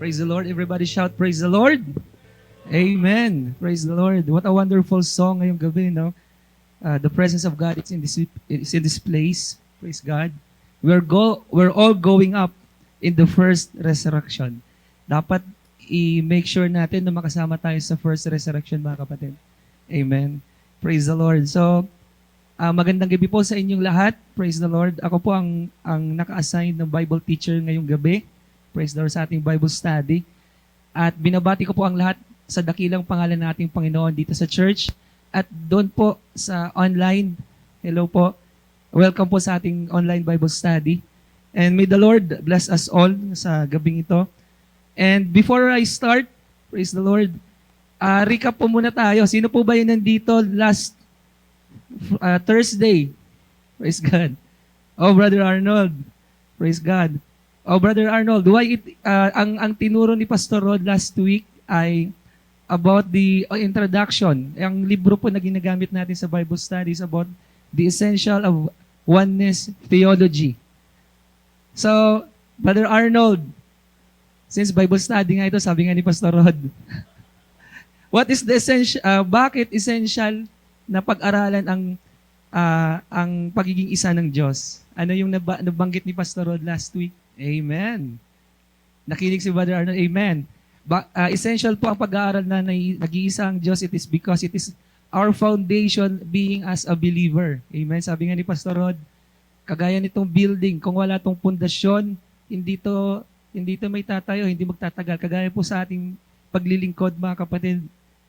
Praise the Lord. Everybody shout, praise the Lord. Amen. Praise the Lord. What a wonderful song ngayong gabi, no? The presence of God is in this place. Praise God. We're all going up in the first resurrection. Dapat i-make sure natin na makasama tayo sa first resurrection, mga kapatid. Amen. Praise the Lord. So, magandang gabi po sa inyong lahat. Praise the Lord. Ako po ang naka-assign ng Bible teacher ngayong gabi. Praise the Lord sa ating Bible study. At binabati ko po ang lahat sa dakilang pangalan nating Panginoon dito sa church. At doon po sa online, hello po. Welcome po sa ating online Bible study. And may the Lord bless us all sa gabing ito. And before I start, praise the Lord, recap po muna tayo. Sino po ba yun nandito last Thursday? Praise God. Oh, Brother Arnold. Praise God. Oh, Brother Arnold, ang tinuro ni Pastor Rod last week ay about the introduction. Ang libro po na ginagamit natin sa Bible studies about the essential of oneness theology. So, Brother Arnold, since Bible study nga ito, sabi nga ni Pastor Rod, what is the essential, bakit essential na pag-aralan ang pagiging isa ng Diyos? Ano yung nabanggit ni Pastor Rod last week? Amen. Nakinig si Brother Arnold. Amen. Essential po ang pag-aaral na nag-iisa ang Diyos. It is because it is our foundation being as a believer. Amen. Sabi nga ni Pastor Rod, kagaya nitong building, kung wala tong pundasyon, hindi to may tatayo, hindi magtatagal. Kagaya po sa ating paglilingkod, mga kapatid,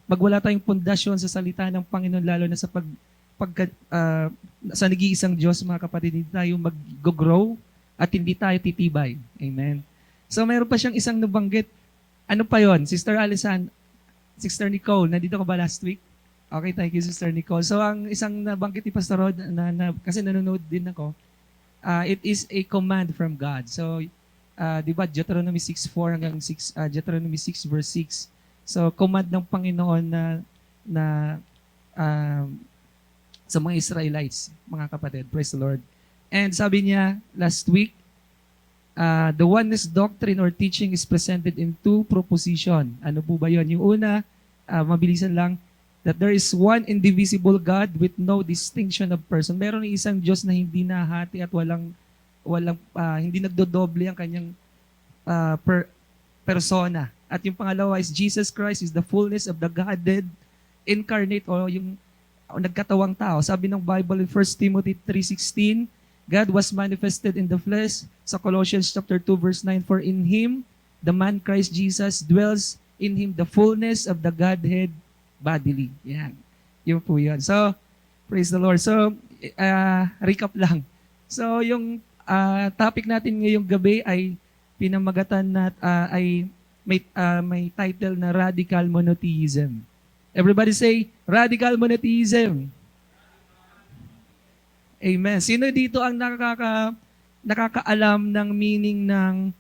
pag wala tayong pundasyon sa salita ng Panginoon, lalo na sa sa nag-iisang Diyos, mga kapatid, hindi tayo mag-grow at hindi tayo titibay. Amen. So mayroon pa siyang isang nabanggit. Ano pa yon? Sister Alisan, Sister Nicole, nandito ka ba last week? Okay, thank you, Sister Nicole. So ang isang nabanggit ni Pastor Rod, kasi nanonood din ako, it is a command from God. So, di ba, Deuteronomy 6:4 hanggang Deuteronomy 6 verse 6. So, command ng Panginoon na sa mga Israelites, mga kapatid. Praise the Lord. And sabi niya last week, the oneness doctrine or teaching is presented in two proposition. Ano po ba yun? Yung una, mabilisan lang, that there is one indivisible God with no distinction of person. Meron isang Diyos na hindi nahati at hindi nagdodoble ang kanyang persona. At yung pangalawa is Jesus Christ is the fullness of the Godhead incarnate o yung nagkatawang tao. Sabi ng Bible in 1 Timothy 3:16, God was manifested in the flesh. Sa Colossians chapter 2 verse 9, for in Him, the man Christ Jesus, dwells in Him the fullness of the Godhead bodily. Yan. Yun po yun. So, praise the Lord. So, recap lang. So, yung topic natin ngayong gabi ay pinamagatan ay may title na Radical Monotheism. Everybody say, Radical Monotheism. Amen. Sino dito ang nakakaalam ng meaning ng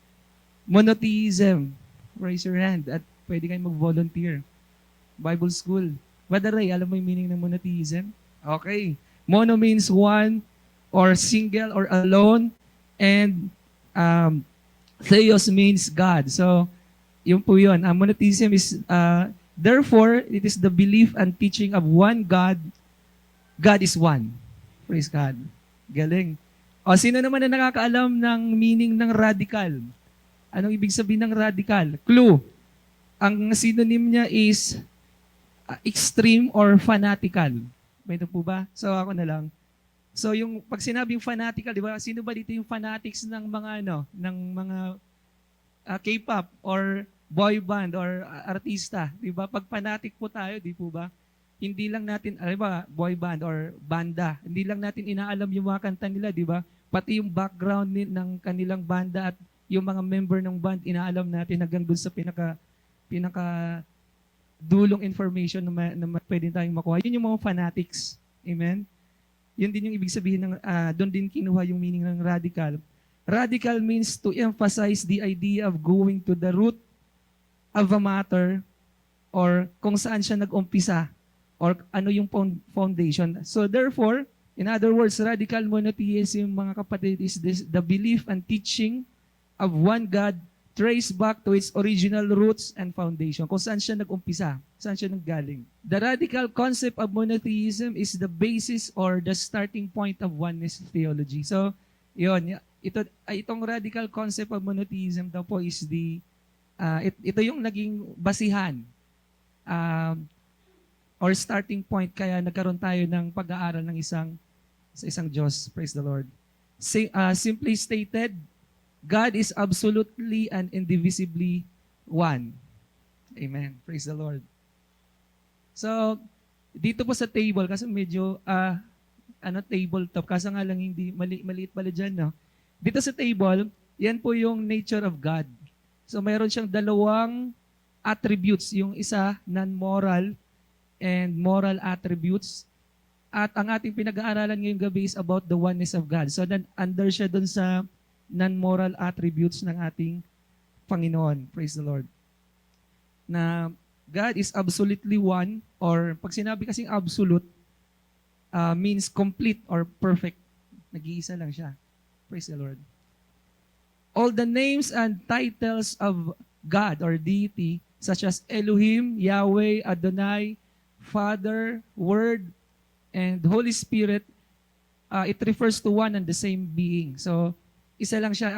monotheism? Raise your hand at pwede kayong mag-volunteer. Bible school. Brother Ray, alam mo yung meaning ng monotheism? Okay. Mono means one or single or alone, and theos means God. So, yun po yun. Monotheism is, therefore, it is the belief and teaching of one God. God is one. Praise God. Galing. O, sino naman na nakakaalam ng meaning ng radical? Anong ibig sabihin ng radical? Clue. Ang synonym niya is extreme or fanatical. May ito po ba? So, ako na lang. So, yung pag sinabing fanatical, di ba? Sino ba dito yung fanatics ng mga K-pop or boy band or artista? Di ba? Pag fanatic po tayo, di po ba? Hindi lang natin, boy band or banda, hindi lang natin inaalam yung mga kanta nila, di ba? Pati yung background ng kanilang banda at yung mga member ng band, inaalam natin hanggang dun sa pinaka dulong information na pwede tayong makuha. Yun yung mga fanatics. Amen? Yun din yung ibig sabihin doon din kinuha yung meaning ng radical. Radical means to emphasize the idea of going to the root of a matter or kung saan siya nag-umpisa or ano yung foundation. So therefore, in other words, radical monotheism, mga kapatid, is the belief and teaching of one God trace back to its original roots and foundation, kung saan siya nag-umpisa, saan siya nanggaling. The radical concept of monotheism is the basis or the starting point of oneness theology. So, itong radical concept of monotheism daw po is ito yung naging basihan or starting point kaya nagkaroon tayo ng pag-aaral ng sa isang Diyos. Praise the Lord. Simply stated, God is absolutely and indivisibly one. Amen. Praise the Lord. So, dito po sa table, kasi medyo, tabletop, kasi nga lang hindi, maliit pala dyan, no? Dito sa table, yan po yung nature of God. So, mayroon siyang dalawang attributes. Yung isa, non-moral and moral attributes. At ang ating pinag-aaralan ngayong gabi is about the oneness of God. So, under siya dun sa non-moral attributes ng ating Panginoon. Praise the Lord. Na God is absolutely one, or pag sinabi kasing absolute, means complete or perfect. Nag-iisa lang siya. Praise the Lord. All the names and titles of God or deity, such as Elohim, Yahweh, Adonai, Father, Word, and Holy Spirit, it refers to one and the same being. So, isa lang siya,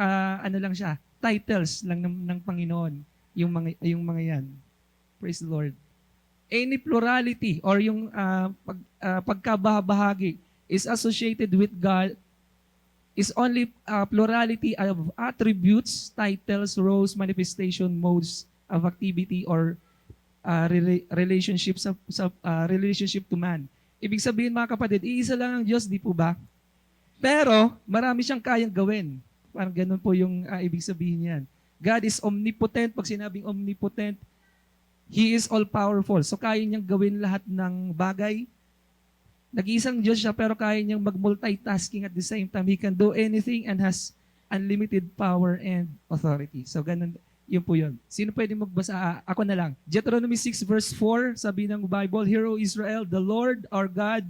titles lang ng Panginoon, yung mga yan. Praise the Lord. Any plurality or yung pagkabahagi is associated with God is only plurality of attributes, titles, roles, manifestation, modes of activity, or relationship to man. Ibig sabihin mga kapatid, iisa lang ang Diyos, di po ba? Pero marami siyang kayang gawin. Parang ganun po yung ibig sabihin niyan. God is omnipotent. Pag sinabing omnipotent, He is all-powerful. So kaya niyang gawin lahat ng bagay. Nag-iisang Diyos siya pero kaya niyang mag-multitasking at the same time. He can do anything and has unlimited power and authority. So ganun, yun po yun. Sino pwede magbasa? Ako na lang. Deuteronomy 6 verse 4, sabi ng Bible, Hear, O Israel, the Lord our God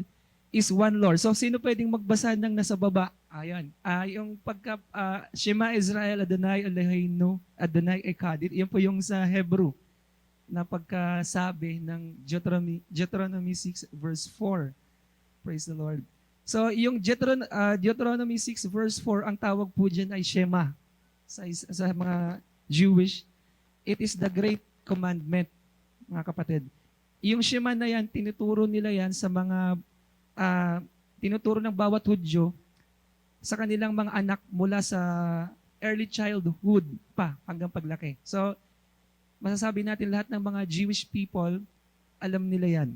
is one Lord. So sino pwedeng magbasa ng nasa baba? Ayan. Yung Shema Israel, Adonai Eloheinu, Adonai Echad. Yan po yung sa Hebrew na pagkasabi ng Deuteronomy 6 verse 4. Praise the Lord. So yung Deuteronomy 6 verse 4, ang tawag po dyan ay Shema. Sa mga Jewish, it is the great commandment, mga kapatid. Yung Shema na yan, tinuturo nila yan sa mga tinuturo ng bawat Hudyo sa kanilang mga anak mula sa early childhood pa hanggang paglaki. So, masasabi natin lahat ng mga Jewish people, alam nila yan.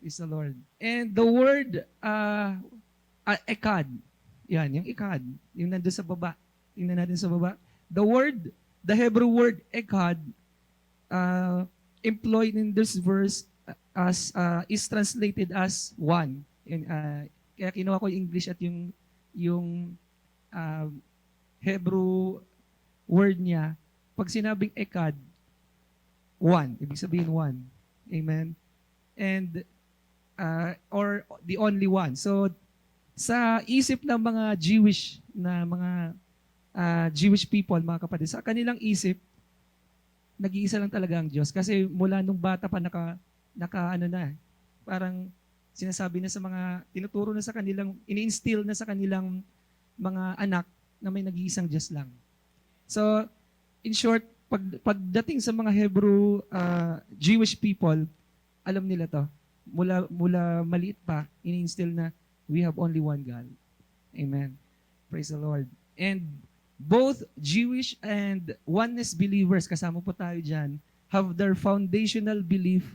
Praise the Lord. And the word Echad, yan, yung Echad, yung nandun sa baba. Tingnan natin sa baba. The Hebrew word Echad, employed in this verse is translated as one. Kaya kinuha ko yung English at yung Hebrew word niya. Pag sinabing Echad, one. Ibig sabihin one. Amen? And, or the only one. So, sa isip ng mga Jewish people, mga kapatid, sa kanilang isip, nag-iisa lang talaga ang Diyos. Kasi mula nung bata pa parang sinasabi na sa mga, tinuturo na sa kanilang, ini-instill na sa kanilang mga anak na may nag-iisang Diyos lang. So, in short, pagdating sa mga Hebrew Jewish people, alam nila to. Mula maliit pa, ini-instill na we have only one God. Amen. Praise the Lord. And both Jewish and oneness believers, kasama po tayo dyan, have their foundational belief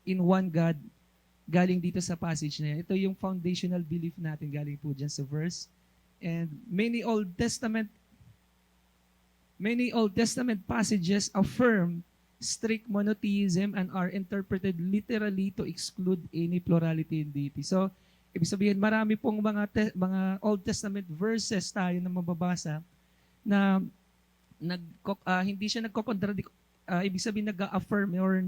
in one God galing dito sa passage na yan. Ito yung foundational belief natin galing po dyan sa verse. And many Old Testament passages affirm strict monotheism and are interpreted literally to exclude any plurality in deity. So, ibig sabihin, marami pong mga Old Testament verses tayo na mababasa na hindi siya nagko-contradict, ibig sabihin nag-affirm or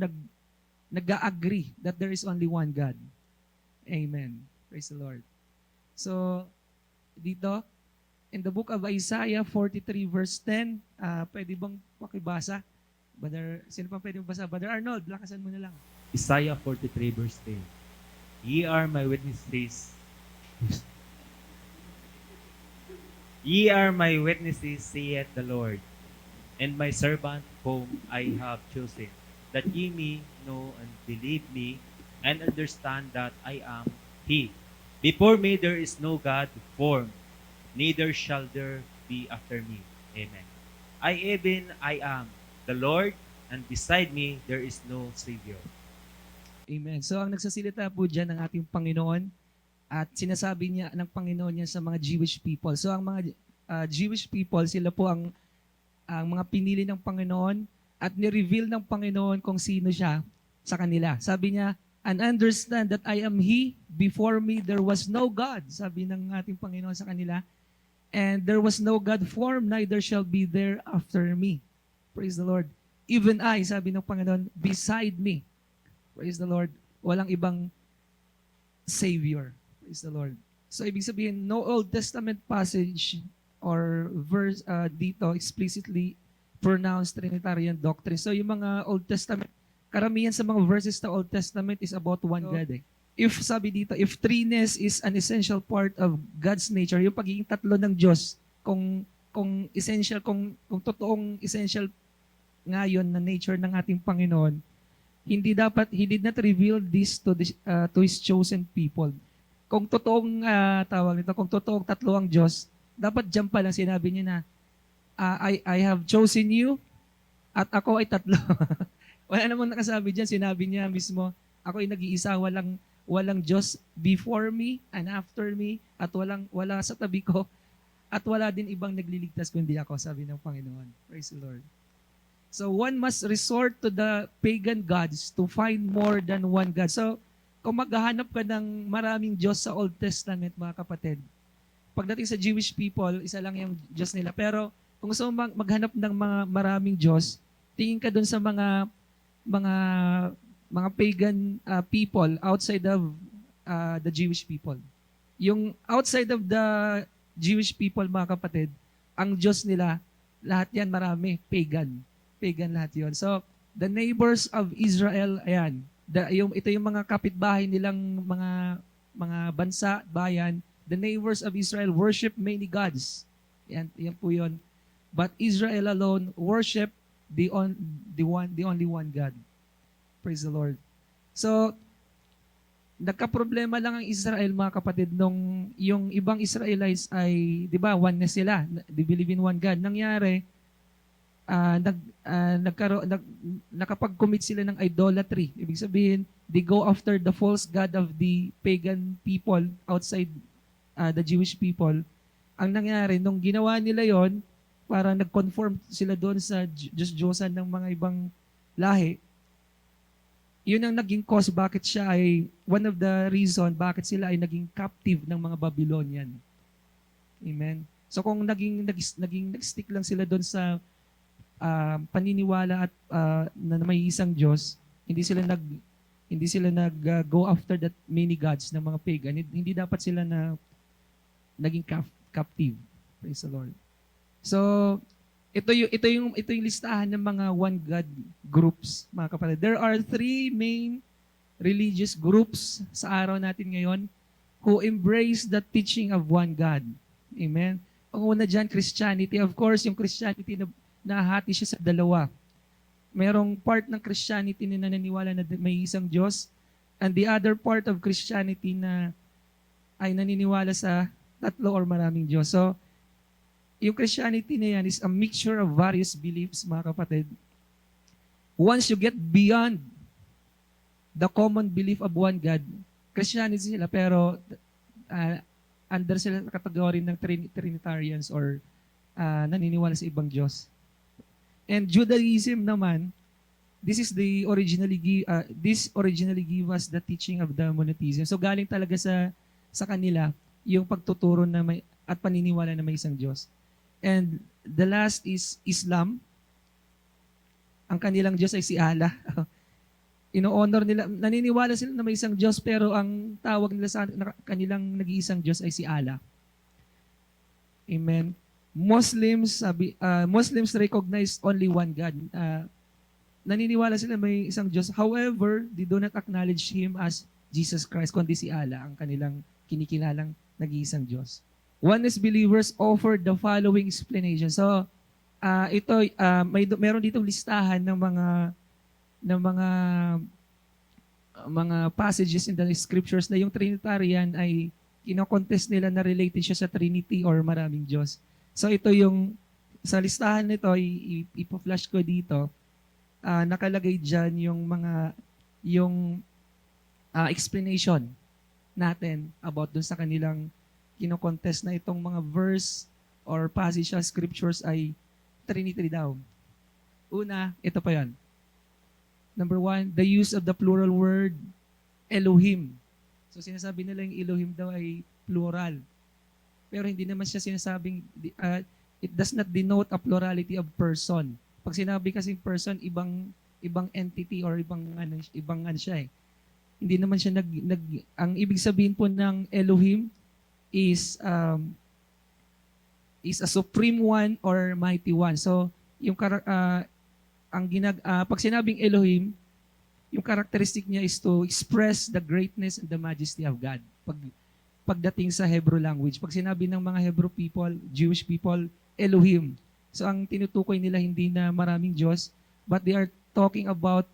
nag-agree that there is only one God. Amen. Praise the Lord. So, dito, in the book of Isaiah 43 verse 10. Pwede bang pakibasa? Brother, sino pa pwede basa? Brother Arnold, lakasan mo na lang. Isaiah 43 verse 10. Ye are my witnesses. Ye are my witnesses, saith the Lord, and my servant whom I have chosen, that ye may know and believe me, and understand that I am He. Before me there is no God formed, neither shall there be after me. Amen. I am the Lord, and beside me there is no Savior. Amen. So ang nagsasalita po dyan ng ating Panginoon at sinasabi niya ng Panginoon niya sa mga Jewish people. So ang mga Jewish people, sila po ang mga pinili ng Panginoon at ni-reveal ng Panginoon kung sino siya sa kanila. Sabi niya, and understand that I am He, before me there was no God. Sabi ng ating Panginoon sa kanila, and there was no God formed, neither shall be there after me. Praise the Lord. Even I, sabi ng Panginoon, beside me. Praise the Lord. Walang ibang Savior. Praise the Lord. So, ibig sabihin, no Old Testament passage or verse dito explicitly pronounced Trinitarian doctrine. So, yung mga Old Testament, karamihan sa mga verses ng Old Testament is about one God. If sabi dito, if threeness is an essential part of God's nature, yung pagiging tatlo ng Diyos, kung essential, kung totoong essential ngayon na nature ng ating Panginoon, he did not reveal this to His chosen people. Kung totoong kung totoong tatlo ang Diyos, dapat diyan pa lang sinabi niya na I have chosen you at ako ay tatlo. Wala namang nakasabi diyan, sinabi niya mismo, ako ay nag-iisa, walang Diyos before me and after me, at wala sa tabi ko, at wala din ibang nagliligtas kundi ako, sabi ng Panginoon. Praise the Lord. So one must resort to the pagan gods to find more than one God. So kung maghahanap ka ng maraming Diyos sa Old Testament, mga kapatid, pagdating sa Jewish people, isa lang yung Diyos nila. Pero kung gusto mo maghanap ng mga maraming Diyos, tingin ka dun sa mga pagan people outside of the Jewish people. Yung outside of the Jewish people, mga kapatid, ang Diyos nila, lahat yan marami, pagan. Pagan lahat yun. So, the neighbors of Israel, ayan, ito yung mga kapitbahay nilang mga bansa, bayan. The neighbors of Israel worship many gods. Yan po yun. But Israel alone worship the only one God. Praise the Lord. So, nagka-problema lang ang Israel, mga kapatid, nung yung ibang Israelites ay, di ba, oneness sila. They believe in one God. Nangyari, nakapag-commit sila ng idolatry. Ibig sabihin, they go after the false god of the pagan people outside the Jewish people. Ang nangyari, nung ginawa nila yon, para nag-conform sila doon sa Diyos-Diyosan ng mga ibang lahi, yun ang naging cause bakit siya ay, one of the reason bakit sila ay naging captive ng mga Babylonian. Amen? So kung nag-stick lang sila doon sa paniniwala at na may isang Diyos, hindi sila go after that many gods ng mga pagan. Hindi dapat sila na naging captive. Praise the Lord. So, ito yung listahan ng mga one God groups, mga kapatid. There are three main religious groups sa araw natin ngayon who embrace the teaching of one God. Amen. Ang una dyan, Christianity. Of course, yung Christianity na nahati siya sa dalawa. Merong part ng Christianity na naniniwala na may isang Diyos, and the other part of Christianity na ay naniniwala sa tatlo or maraming Diyos. So, yung Christianity na yan is a mixture of various beliefs, mga kapatid. Once you get beyond the common belief of one God, Christianity sila, pero under sila sa kategory ng Trinitarians or naniniwala sa ibang Diyos. And Judaism naman, this originally give us the teaching of the monotheism. So galing talaga sa kanila yung pagtuturo na may at paniniwala na may isang Diyos. And the last is Islam. Ang kanilang Diyos ay si Allah. Ino-honor nila, naniniwala sila na may isang Diyos, pero ang tawag nila sa kanilang nag-iisang Diyos ay si Allah. Amen. Muslims recognize only one God. Naniniwala sila may isang Diyos. However, they do not acknowledge Him as Jesus Christ, kundi si Allah ang kanilang kinikilalang nag-iisang Diyos. Oneness believers offered the following explanation. So, meron ditong listahan ng mga passages in the scriptures na yung Trinitarian ay kino-contest nila na related siya sa Trinity or maraming Diyos. So ito yung, sa listahan nito, ipo-flash ko dito, nakalagay dyan yung explanation natin about dun sa kanilang kino-contest na itong mga verse or passage sa scriptures ay Trinity daw. Una, ito pa yan. Number 1, the use of the plural word Elohim. So sinasabi nila yung Elohim daw ay plural. Pero hindi naman siya sinasabing, it does not denote a plurality of person. Pag sinabi kasi person, ibang entity or ibang ano siya eh. Hindi naman siya ang ibig sabihin po ng Elohim is a supreme one or mighty one. So yung pag sinabing Elohim, yung characteristic niya is to express the greatness and the majesty of God. Pagdating sa Hebrew language, pag sinabi ng mga Hebrew people, Jewish people, Elohim. So ang tinutukoy nila hindi na maraming Diyos, but they are talking about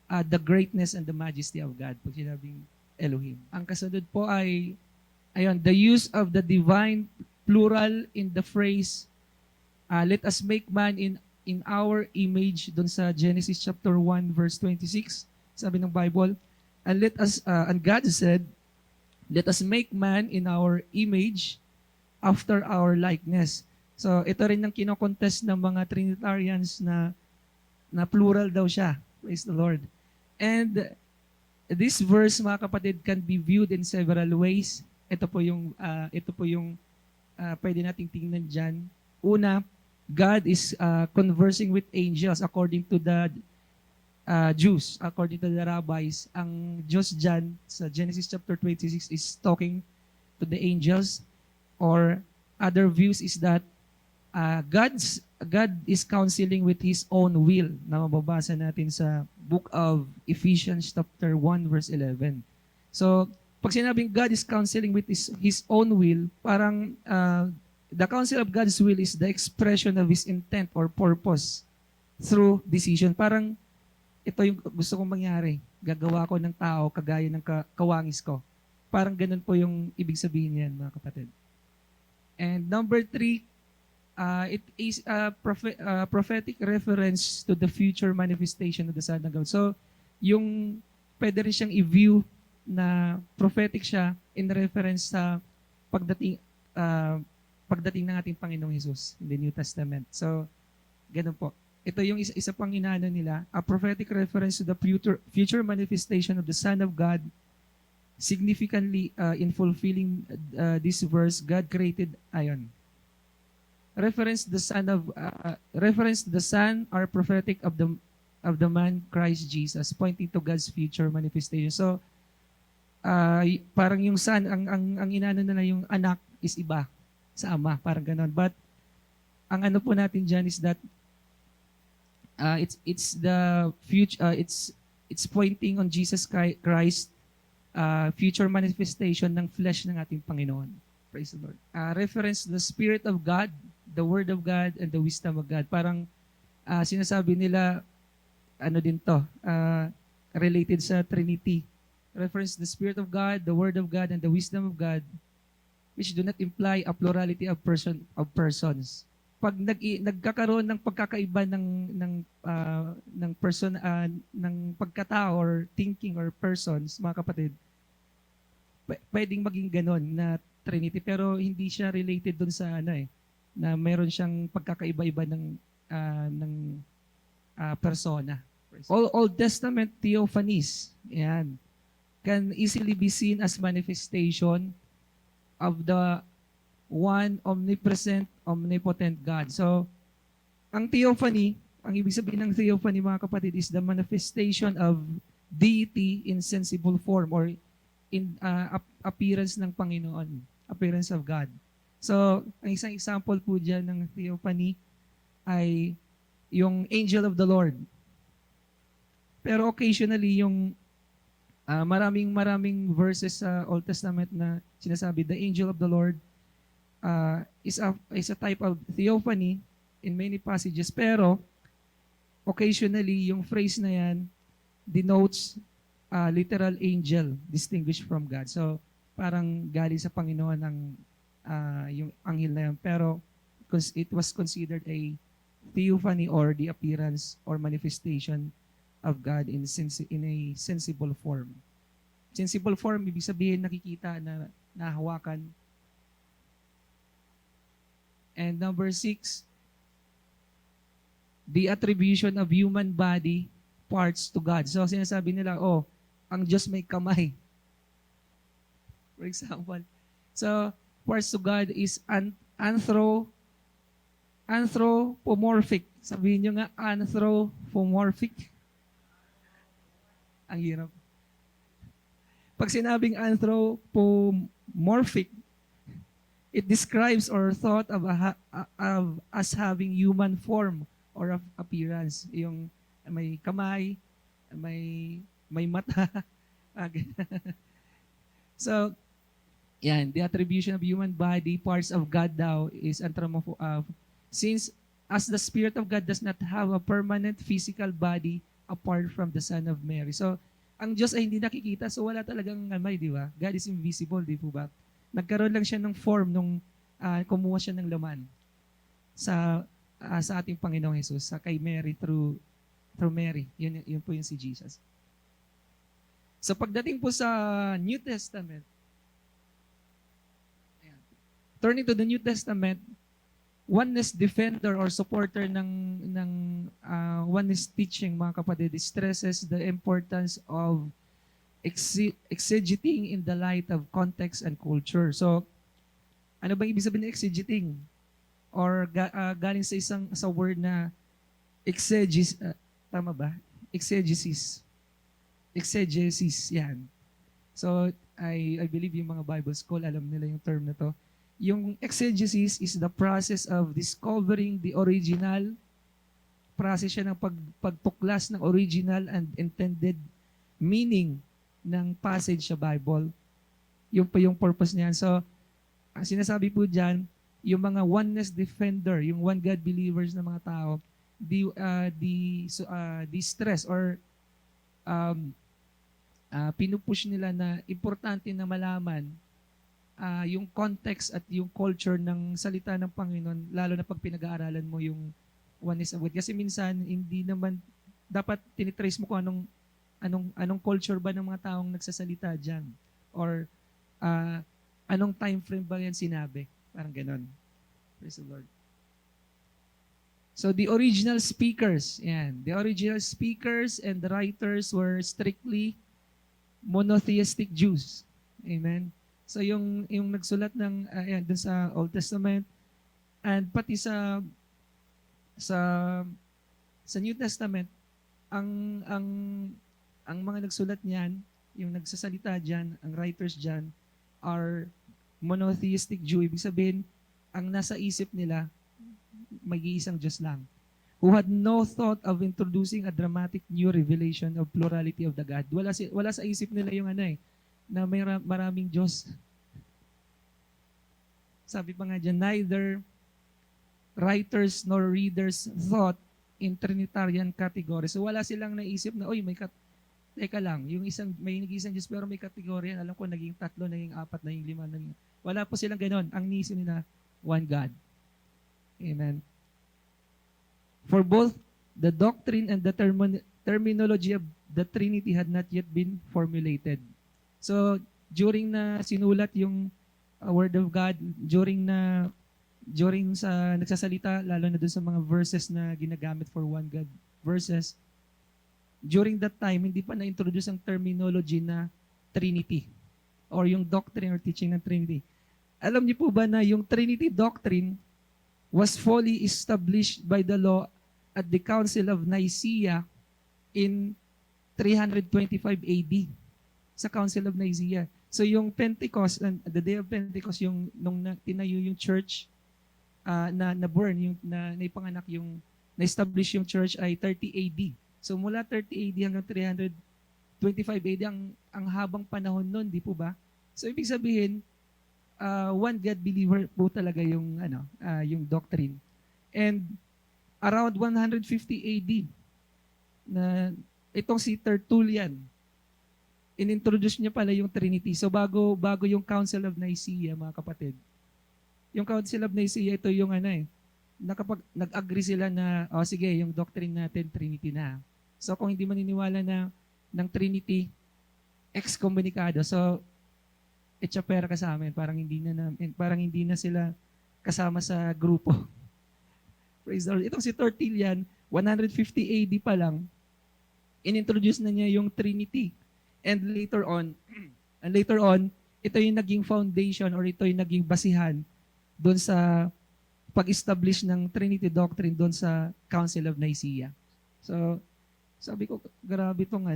the greatness and the majesty of God. Pag sinabing Elohim. Ang kasunod po ay, the use of the divine plural in the phrase, let us make man in our image, dun sa Genesis chapter 1 verse 26. Sabi ng Bible, and God said, let us make man in our image after our likeness. So ito rin ang kino-contest ng mga Trinitarians na plural daw siya. Praise the Lord. And this verse, mga kapatid, can be viewed in several ways. Ito po yung pwede nating tingnan dyan. Una, God is conversing with angels according to the Jews, according to the rabbis. Ang Diyos dyan sa Genesis chapter 26 is talking to the angels, or other views is that God is counseling with His own will na mababasa natin sa book of Ephesians chapter 1 verse 11. So, pag sinabing God is counseling with His own will, parang the counsel of God's will is the expression of His intent or purpose through decision. Parang ito yung gusto kong mangyari. Gagawa ko ng tao kagaya ng kawangis ko. Parang ganun po yung ibig sabihin niyan, mga kapatid. And number 3, it is a prophetic reference to the future manifestation of the Son of God. So, yung pwede rin siyang i-view na prophetic siya in reference sa pagdating ng ating Panginoong Jesus in the New Testament. So, ganun po. Ito yung isa pang inaano nila, a prophetic reference to the future manifestation of the Son of God. Significantly, in fulfilling this verse, God created reference the Son are prophetic of the man Christ Jesus, pointing to God's future manifestation. So, parang yung Son, ang inaano nila yung anak is iba sa Ama, parang ganon. But ang ano po natin dyan is that it's the future, it's pointing on Jesus Christ, future manifestation ng flesh ng ating Panginoon. Praise the Lord. Reference the Spirit of God, the Word of God, and the wisdom of God. Parang sinasabi nila, related sa Trinity. Reference the Spirit of God, the Word of God, and the wisdom of God, which do not imply a plurality of persons. Pag nagkakaroon ng pagkakaiba ng person, ng pagkatao or thinking or persons, mga kapatid, pwedeng maging ganon na Trinity, pero hindi siya related dun sa na meron siyang pagkakaiba-iba ng persona. Old Testament theophanies, yan, can easily be seen as manifestation of the one omnipresent, omnipotent God. So, ang theophany, ang ibig sabihin ng theophany, mga kapatid, is the manifestation of deity in sensible form or in appearance ng Panginoon, appearance of God. So, ang isang example po dyan ng theophany ay yung angel of the Lord. Pero occasionally, yung maraming verses sa Old Testament na sinasabi, the angel of the Lord is a type of theophany in many passages. Pero, occasionally, yung phrase na yan denotes literal angel distinguished from God. So, parang galing sa Panginoon ang yung anghel na yan. Pero, it was considered a theophany or the appearance or manifestation of God in a sensible form. Sensible form, ibig sabihin nakikita na nahawakan. And number 6, the attribution of human body parts to God. So sinasabi nila, ang Diyos may kamay. For example. So, parts to God is anthropomorphic. Sabihin nyo nga, anthropomorphic. Ang hirap. Pag sinabing anthropomorphic, it describes or thought of as having human form or of appearance. Yung may kamay, may mata. So, yan, the attribution of human body, parts of God daw is since as the Spirit of God does not have a permanent physical body apart from the Son of Mary. So, ang Diyos ay hindi nakikita, so wala talagang kamay, di ba? God is invisible, di po ba? Nagkaroon lang siya ng form nung kumuha siya ng laman sa ating Panginoong Jesus, sa kay Mary through Mary. Yun po yung si Jesus. So pagdating po sa New Testament, turning to the New Testament, oneness defender or supporter ng oneness teaching, mga kapatid, stresses the importance of exegeting in the light of context and culture. So, ano bang ibig sabihin ng exegeting? Or galing sa word na tama ba? Exegesis, yan. So, I believe yung mga Bible school, alam nila yung term na to. Yung exegesis is the process of discovering the original, process siya ng pagtuklas ng original and intended meaning ng passage sa Bible. Yung pa yung purpose niyan. So, ang sinasabi po dyan, yung mga oneness defender, yung one God believers na mga tao, the stress or pinupush nila na importante na malaman yung context at yung culture ng salita ng Panginoon, lalo na pag pinag-aaralan mo yung oneness of God. Kasi minsan, hindi naman, dapat tinitrace mo kung anong culture ba ng mga taong nagsasalita dyan. Or anong time frame ba yan sinabi. Parang ganon. Praise the Lord. So the original speakers, the original speakers and the writers were strictly monotheistic Jews. Amen. So yung nagsulat ng dun sa Old Testament and pati sa New Testament, ang mga nagsulat niyan, yung nagsasalita diyan, ang writers diyan are monotheistic Jew. Ibig sabihin, ang nasa isip nila mag-iisang Diyos lang, who had no thought of introducing a dramatic new revelation of plurality of the God. Wala sa isip nila yung na may maraming Diyos. Sabi pa nga dyan, neither writers nor readers thought in Trinitarian categories. So wala silang naisip na, teka lang, may nag-iisang Diyos pero may kategorya, alam ko naging 3, naging 4, naging 5, wala po silang ganon. Ang niisip nila, one God. Amen. For both the doctrine and the terminology of the Trinity had not yet been formulated. So, during na sinulat yung Word of God, during sa nagsasalita, lalo na dun sa mga verses na ginagamit for one God verses, during that time, hindi pa na-introduce ang terminology na Trinity or yung doctrine or teaching ng Trinity. Alam niyo po ba na yung Trinity doctrine was fully established by the law at the Council of Nicaea in 325 AD. Sa Council of Nicaea. So yung Pentecost, the day of Pentecost, yung nung tinayo yung church, na burn, yung naipanganak yung na-establish yung church ay 30 AD. So mula 30 AD hanggang 325 AD ang habang panahon noon, di po ba? So ibig sabihin, one God believer po talaga yung yung doctrine. And around 150 AD na itong si Tertullian, inintroduce niya pala yung Trinity. So bago yung Council of Nicaea, mga kapatid. Yung Council of Nicaea, ito yung nag-agree sila na, sige, yung doctrine natin, Trinity na. So kung hindi maniniwala ng Trinity, excommunicado. So, etchapera ka sa amin. Parang hindi na sila kasama sa grupo. Praise the Lord. Itong si Tertullian, 150 AD pa lang, inintroduce na niya yung Trinity. And later on, ito yung naging foundation or ito yung naging basihan doon sa pag-establish ng Trinity doctrine doon sa Council of Nicaea. So, sabi ko, grabe itong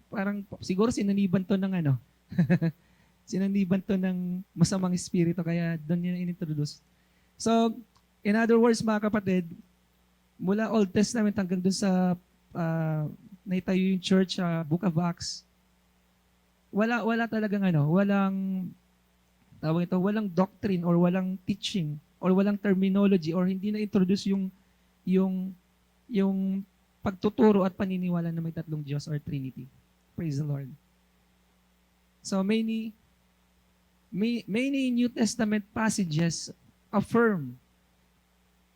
parang siguro sinaniban to ng sinaniban to ng masamang espiritu kaya doon niya inintroduce. So, in other words, mga kapatid, mula Old Testament hanggang doon sa naitayo yung church, Book of Acts, wala talagang walang doctrine or walang teaching or walang terminology or hindi na introduce yung pagtuturo at paniniwala na may tatlong Diyos or Trinity. Praise the Lord. So many New Testament passages affirm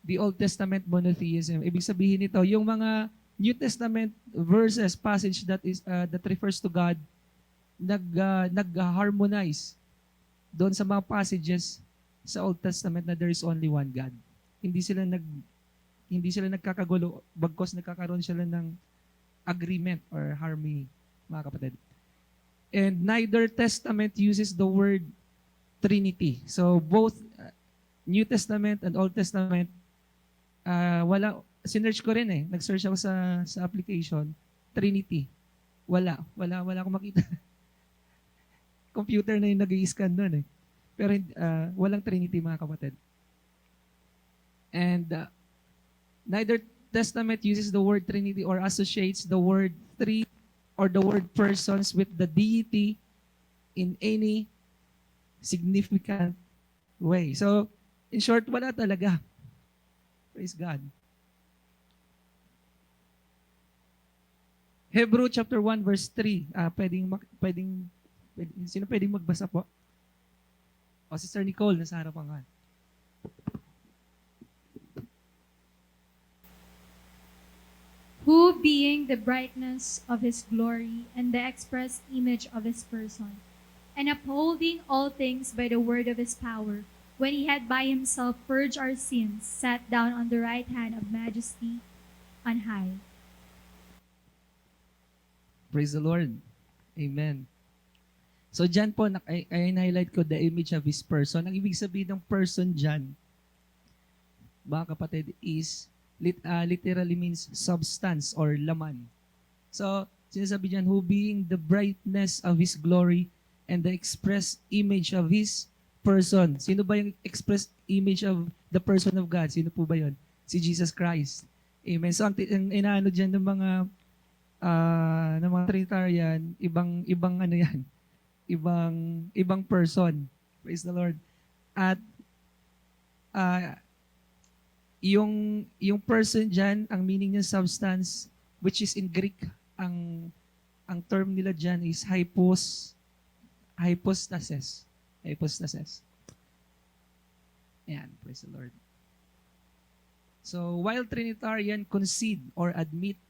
the Old Testament monotheism. Ibig sabihin nito, yung mga New Testament verses, passage that refers to God, nag-harmonize doon sa mga passages sa Old Testament na there is only one God. Hindi sila nagkakagulo, bagkos nagkakaroon sila ng agreement or harmony, mga kapatid. And neither testament uses the word Trinity. So both New Testament and Old Testament, sinearch ko rin nag-search ako sa application, Trinity. Wala akong makita. Computer na yung nag-i-scan doon Pero walang Trinity, mga kapatid. And neither testament uses the word Trinity or associates the word three or the word persons with the deity in any significant way. So, in short, wala talaga. Praise God. Hebrew chapter 1 verse 3. Sino pwedeng magbasa po? O, Sister Nicole, nasa harapan ka. Who, being the brightness of his glory and the express image of his person, and upholding all things by the word of his power, when he had by himself purged our sins, sat down on the right hand of majesty on high. Praise the Lord. Amen. So dyan po, ay highlight ko the image of his person. Ang ibig sabihin ng person dyan, mga kapatid, is literally means substance or laman. So, sinasabi dyan, who being the brightness of his glory and the express image of his person. Sino ba yung express image of the person of God? Sino po ba yun? Si Jesus Christ. Amen. So, ang inaano dyan ng mga Trinitarian, ibang person. Praise the Lord. At yung person dyan, ang meaning niya substance, which is in Greek, ang term nila dyan is hypostasis. Hypostasis. Ayan, praise the Lord. So, while Trinitarian concede or admit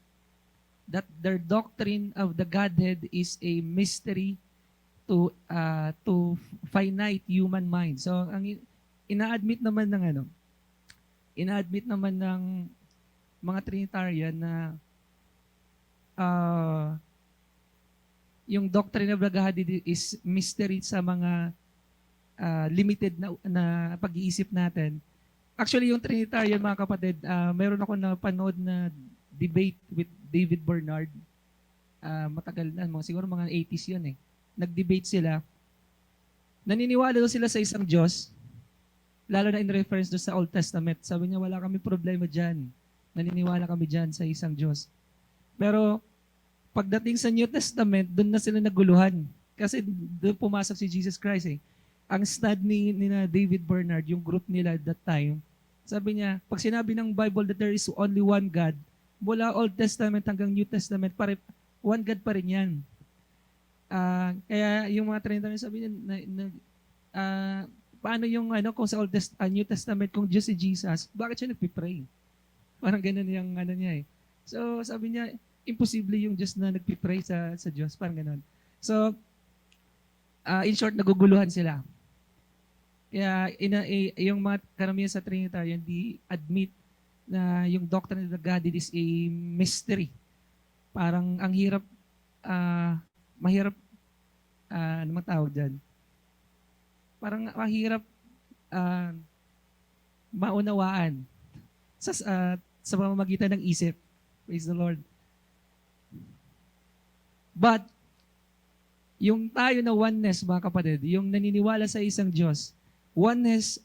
that their doctrine of the Godhead is a mystery to finite human mind. So, ang ina-admit naman ng mga Trinitarian na yung doctrine of the Godhead is mystery sa mga limited na pag-iisip natin. Actually, yung Trinitarian, mga kapatid, meron ako napanood na debate with David Bernard. matagal na, siguro mga 80s yun eh. Nag-debate sila. Naniniwala daw sila sa isang Diyos, lalo na in reference doon sa Old Testament. Sabi niya, wala kami problema dyan. Naniniwala kami dyan sa isang Diyos. Pero, pagdating sa New Testament, doon na sila naguluhan. Kasi doon pumasok si Jesus Christ eh. Ang stand ni na David Bernard, yung group nila at that time, sabi niya, pag sinabi ng Bible that there is only one God, mula Old Testament hanggang New Testament, one God pa rin yan. Kaya yung mga Trinitarian sabi niya, paano yung kung sa New Testament, kung Diyos si Jesus, bakit siya nagpipray? Parang ganun yung niya eh. So sabi niya, imposible yung Diyos na nagpipray sa Diyos. Parang ganun. So, in short, naguguluhan sila. Kaya yung mga karamihan sa Trinitarian, di admit na yung doctrine of the Godhead is a mystery. Parang ang hirap, mahirap, ano mang tawag dyan? Parang mahirap maunawaan sa pamamagitan ng isip. Praise the Lord. But, yung tayo na oneness, mga kapatid, yung naniniwala sa isang Diyos, oneness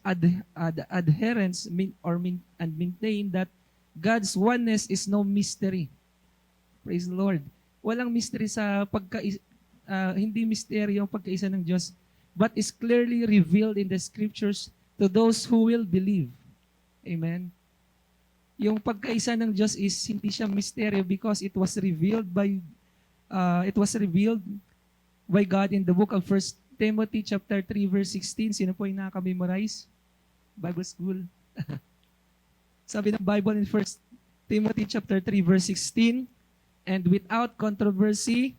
adherence and maintain that God's oneness is no mystery. Praise the Lord. Walang mystery sa hindi misteryo ang pagkaisa ng Diyos, but is clearly revealed in the scriptures to those who will believe. Amen. Yung pagkaisa ng Diyos is hindi siya misteryo because it was revealed by God in the book of 1 Timothy chapter 3 verse 16. Sino po yung nakaka-memorize? Bible school. Sabi ng Bible in 1 Timothy chapter 3 verse 16, and without controversy,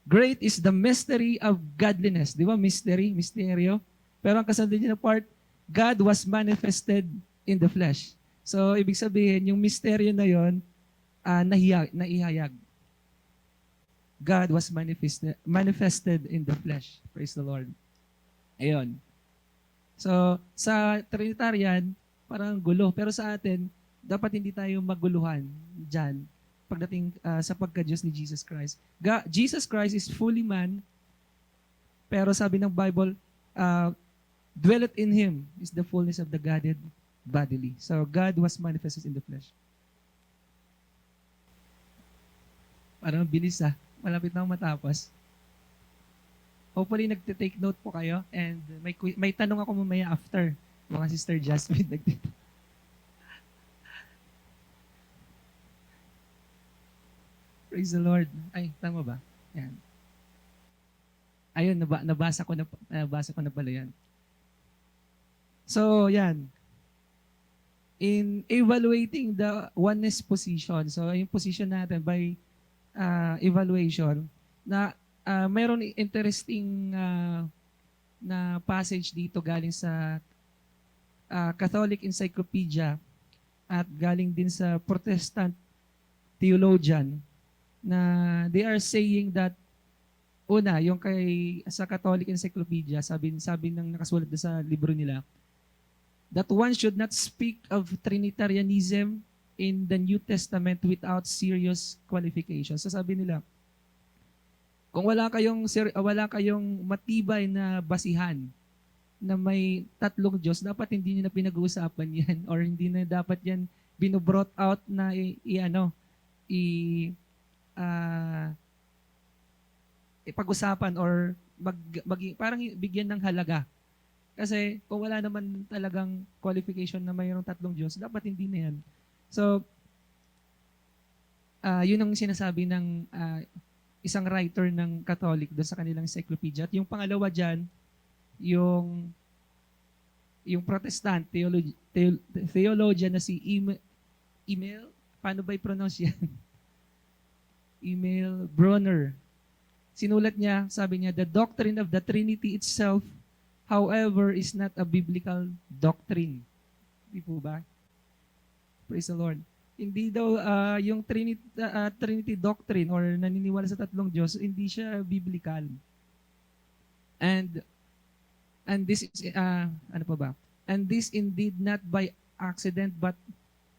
great is the mystery of godliness. Di ba? Mystery, misteryo. Pero ang kasunod niya na part, God was manifested in the flesh. So, ibig sabihin, yung misteryo na yon, naihayag. God was manifested in the flesh. Praise the Lord. Ayun. So, sa Trinitarian, parang gulo. Pero sa atin, dapat hindi tayo maguluhan dyan pagdating sa pagka-Diyos ni Jesus Christ. Jesus Christ is fully man, pero sabi ng Bible, dwelleth in Him is the fullness of the Godhead bodily. So, God was manifested in the flesh. Parang bilis malapit na matapos. Hopefully, nagte-take note po kayo and may tanong ako mamaya after mga Sister Jasmine. Praise the Lord. Ay, tama ba? Yan. Ayun, nabasa ko na pala yan. So, yan. In evaluating the oneness position, so yung position natin by evaluation, na mayroon interesting na passage dito galing sa Catholic Encyclopedia at galing din sa Protestant theologian na they are saying that una, yung sa Catholic Encyclopedia, sabi ng nakasulat sa libro nila, that one should not speak of Trinitarianism in the New Testament without serious qualifications. So sabi nila, kung wala kayong matibay na basihan na may tatlong Diyos, dapat hindi niyo na pinag-uusapan yan or hindi na dapat yan bino-brought out na ipag-usapan or parang bigyan ng halaga. Kasi kung wala naman talagang qualification na mayroong tatlong Diyos, dapat hindi na yan. So, yun ang sinasabi ng isang writer ng Catholic doon sa kanilang encyclopedia. At yung pangalawa dyan, yung Protestant theologian na si Emil, paano ba i-pronounce yan? Emil Brunner. Sinulat niya, sabi niya, the doctrine of the Trinity itself, however, is not a biblical doctrine. Di po ba? Praise the Lord. Hindi daw yung Trinity doctrine or naniniwala sa tatlong Diyos, hindi siya biblical. And this is, ano pa ba? And this indeed not by accident but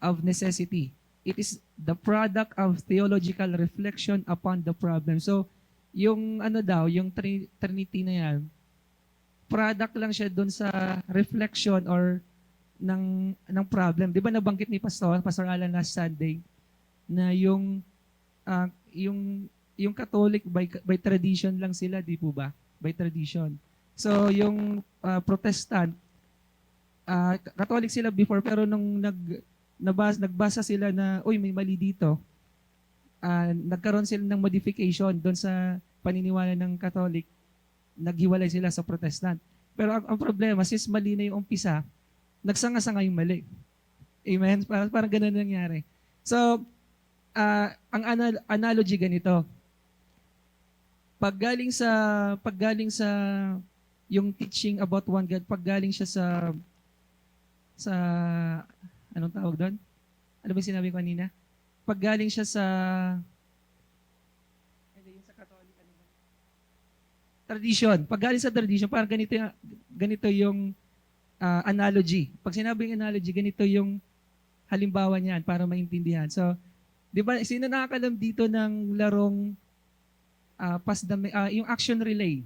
of necessity. It is the product of theological reflection upon the problem. So, yung ano daw, yung Trinity na yan, product lang siya doon sa reflection or ng problem. 'Di ba nabanggit ni Pastor Alan last Sunday na yung Catholic by tradition lang sila, di po ba? By tradition. So, yung Protestant, Catholic sila before, pero nung nagbasa sila na, uy, may mali dito, nagkaroon sila ng modification doon sa paniniwala ng Catholic, naghiwalay sila sa Protestant. Pero ang problema, since mali na yung umpisa, nagsanga-sanga yung mali. Amen? Parang ganun nangyari. So, ang analogy ganito. Paggaling sa yung teaching about one God, paggaling siya sa anong tawag doon? Ano ba yung sinabi ko kanina? Paggaling siya sa Catholic, ano ba? Tradition. Paggaling sa tradition, parang ganito yung analogy. Pag sinabing analogy, ganito yung halimbawa niyan para maintindihan. So, di ba, sino nakakalam dito ng larong yung action relay?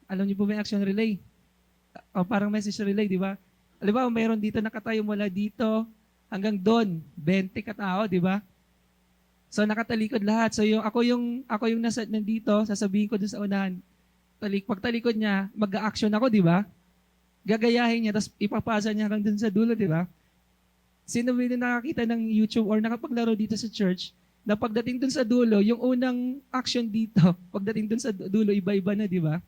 Alam niyo po ba yung action relay? O parang message relay, di ba? Di ba, mayroon dito nakatayo mula dito hanggang doon, 20 katao, di ba? So nakatalikod lahat. So ako yung nandito, sasabihin ko dun sa unahan, pagtalikod niya, mag-a-action ako, di ba? Gagayahin niya, tapos ipapasa niya hanggang dun sa dulo, di ba? Sino ba yung nakakita ng YouTube or nakapaglaro dito sa church, na pagdating dun sa dulo, yung unang action dito, pagdating dun sa dulo, iba-iba na, di ba?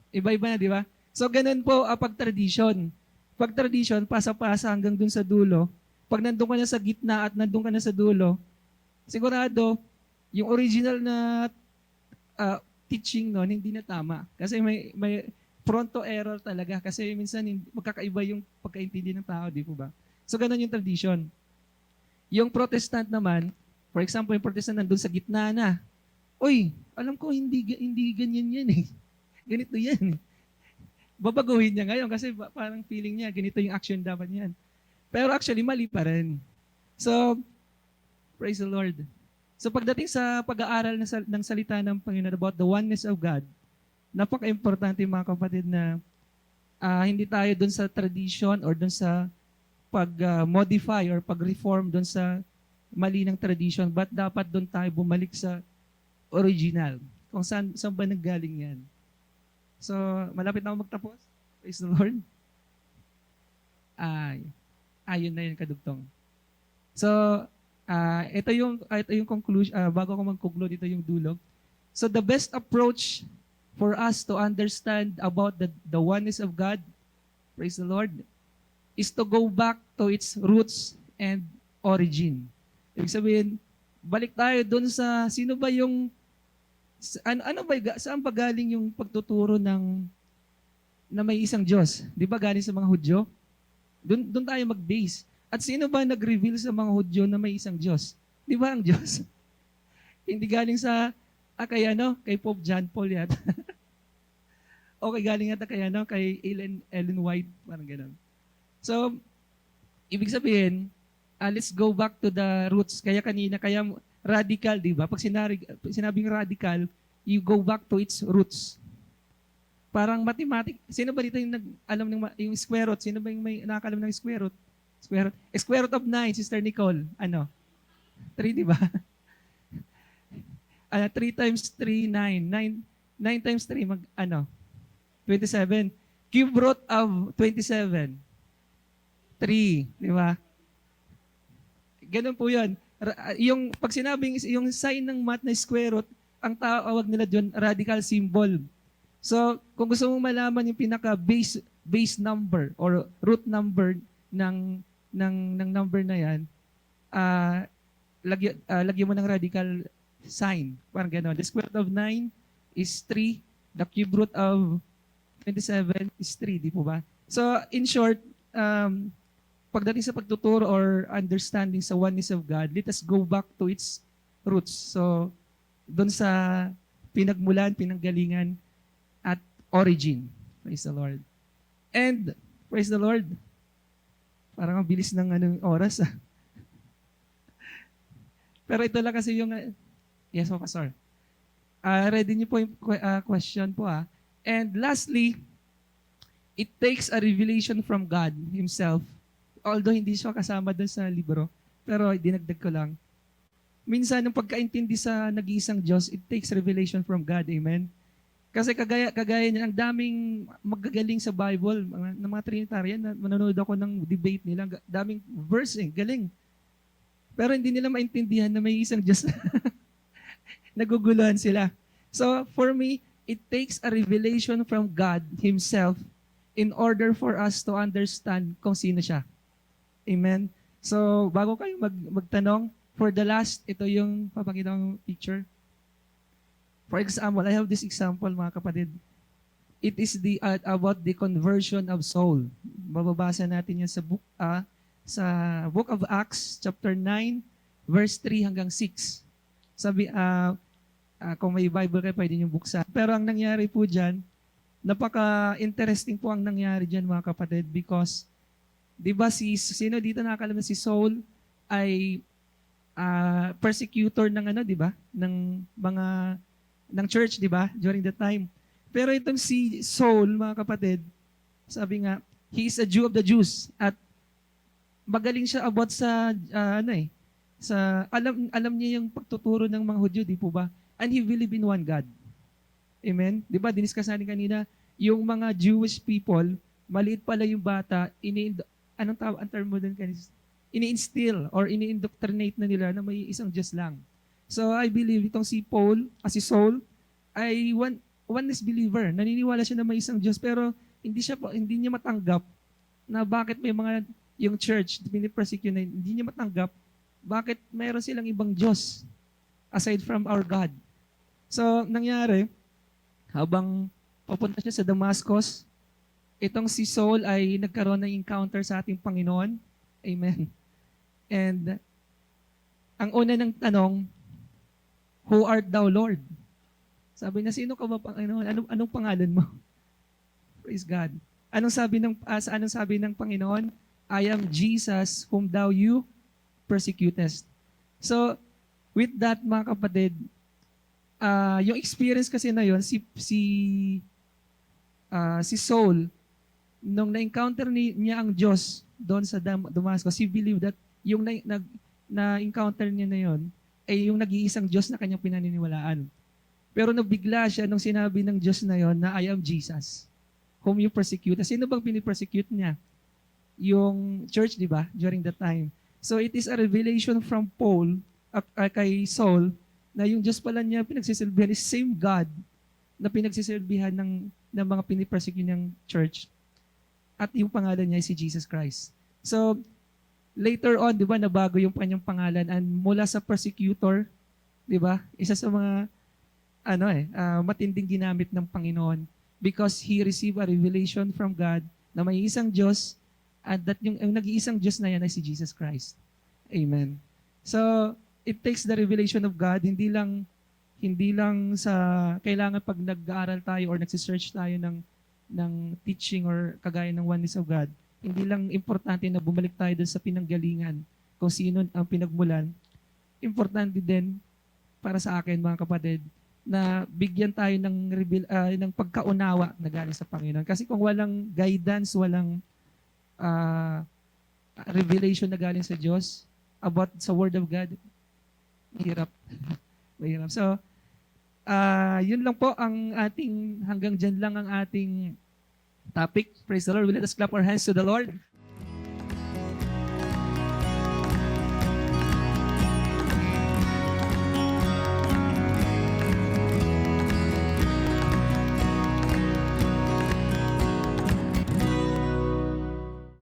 Iba-iba na, di ba? So, ganun po pag tradition. Pag tradition, pasa-pasa hanggang dun sa dulo. Pag nandun ka na sa gitna at nandun ka na sa dulo, sigurado, yung original na teaching nun, hindi na tama. Kasi may pronto error talaga. Kasi minsan, magkakaiba yung pagkaintindi ng tao, di po ba? So, ganun yung tradition. Yung Protestant naman, for example, yung Protestant nandun sa gitna na. Uy, alam ko hindi ganyan yan eh. Ganito yan. Babaguhin niya ngayon kasi parang feeling niya, ganito yung action dapat niyan. Pero actually, mali pa rin. So, praise the Lord. So, pagdating sa pag-aaral ng salita ng Panginoon about the oneness of God, napaka-importante mga kapatid na hindi tayo dun sa tradition or dun sa pag-modify or pag-reform dun sa mali ng tradition, but dapat dun tayo bumalik sa original. Kung saan ba nanggaling yan. So, malapit na ako magtapos. Praise the Lord. Ayun na yun, kadugtong. So, ito yung conclusion, bago ako mag-conclude, ito yung dulo. So, the best approach for us to understand about the oneness of God, praise the Lord, is to go back to its roots and origin. Ibig sabihin, balik tayo doon sa sino ba yung saan ba galing yung pagtuturo na may isang Diyos? 'Di ba galing sa mga Hudyo? Doon tayo mag-base. At sino ba nag-reveal sa mga Hudyo na may isang Diyos? 'Di ba ang Diyos? Hindi galing sa kay Pope John Paul yata. Okay, galing yata kay Ellen White, parang gano'n. So, ibig sabihin, let's go back to the roots. Kaya radical, di ba? Pag sinabing radical, you go back to its roots. Parang mathematics. Sino ba dito yung alam yung square root? Sino ba yung may nakakalam ng square root? Square root of 9, Sister Nicole. 3, di ba? 3 times 3, 9. 9 times 3, 27. Cube root of 27. 3, di ba? Ganun po yun. Yung pag sinabing yung sign ng math na square root, ang tawag nila doon radical symbol. So, kung gusto mong malaman yung pinaka base number or root number ng number na yan, lagyan mo ng radical sign. Parang gano'n. The square root of 9 is 3. The cube root of 27 is 3, di po ba? So, in short, pagdating sa pagtuturo or understanding sa oneness of God, let us go back to its roots. So, doon sa pinagmulan, pinanggalingan, at origin. Praise the Lord. And, praise the Lord. Parang ang bilis ng oras. Pero ito lang kasi yung, yes po, Pastor. Ready niyo po yung question po And lastly, it takes a revelation from God Himself. Although hindi siya kasama doon sa libro, pero dinagdag ko lang. Minsan, yung pagkaintindi sa nag-iisang Diyos, it takes revelation from God. Amen? Kasi kagaya niya, ang daming magagaling sa Bible, ng mga Trinitarian, manonood ako ng debate nila, daming verse, galing. Pero hindi nila maintindihan na may isang Diyos. Naguguluhan sila. So, for me, it takes a revelation from God Himself in order for us to understand kung sino siya. Amen? So, bago kayo magtanong, for the last, ito yung papakita kong picture. For example, I have this example, mga kapatid. It is about the conversion of soul. Mababasa natin yan sa Book of Acts, chapter 9, verse 3 hanggang 6. Sabi, kung may Bible kayo, pwede nyo buksan. Pero ang nangyari po dyan, napaka-interesting po ang nangyari dyan, mga kapatid, because, di ba, sino dito nakakalaman si Saul ay persecutor ng di ba? Ng church, di ba? During that time. Pero itong si Saul, mga kapatid, sabi nga, he is a Jew of the Jews. At magaling siya about sa, alam niya yung pagtuturo ng mga Hudyo, di po ba? And he believed in one God. Amen? Di ba? Diniscuss natin kanina, yung mga Jewish people, maliit pala yung bata, anong tawag, ang term mo din kanina? Ini-instill or ini-indoctrinate na nila na may isang Diyos lang. So I believe itong si Saul ay oneness believer. Naniniwala siya na may isang Diyos pero hindi niya matanggap na bakit may yung church pinipersecute na hindi niya matanggap bakit mayroon silang ibang Diyos aside from our God. So nangyari habang papunta siya sa Damascus, itong si Saul ay nagkaroon ng encounter sa ating Panginoon. Amen. And ang una ng tanong, who art thou, Lord? Sabi niya, sino ka ba, Panginoon? Anong pangalan mo? Praise God. Anong sabi ng Panginoon? I am Jesus whom you persecutest. So, with that, mga kapatid, yung experience kasi na yun, si Saul, nung na-encounter niya ang Diyos doon sa Damascus, he believed that yung na-encounter niya na yun, ay yung nag-iisang Diyos na kanyang pinaniniwalaan. Pero nabigla siya nung sinabi ng Diyos na yon na I am Jesus, whom you persecute. Sino bang pinipersecute niya? Yung church, di ba? During that time. So it is a revelation from Paul kay Saul na yung Diyos pala niya pinagsisilbihan is same God na pinagsisilbihan ng mga pinipersecute niyang church. At yung pangalan niya ay si Jesus Christ. So, later on, di ba, nabago yung kanyang pangalan and mula sa persecutor, di ba, isa sa mga matinding ginamit ng Panginoon because he received a revelation from God na may isang Diyos at that yung nag-iisang Diyos na yan ay si Jesus Christ. Amen. So, it takes the revelation of God, hindi lang sa kailangan pag nag-aaral tayo or nagsisearch tayo ng teaching or kagaya ng oneness of God, hindi lang importante na bumalik tayo dun sa pinanggalingan kung sino ang pinagmulan. Importante din para sa akin, mga kapatid, na bigyan tayo ng pagkaunawa na galing sa Panginoon. Kasi kung walang guidance, walang revelation na galing sa Diyos about sa Word of God, mahirap. Mahirap. So, yun lang po ang hanggang dyan lang ang ating topic. Praise the Lord. Let us clap our hands to the Lord.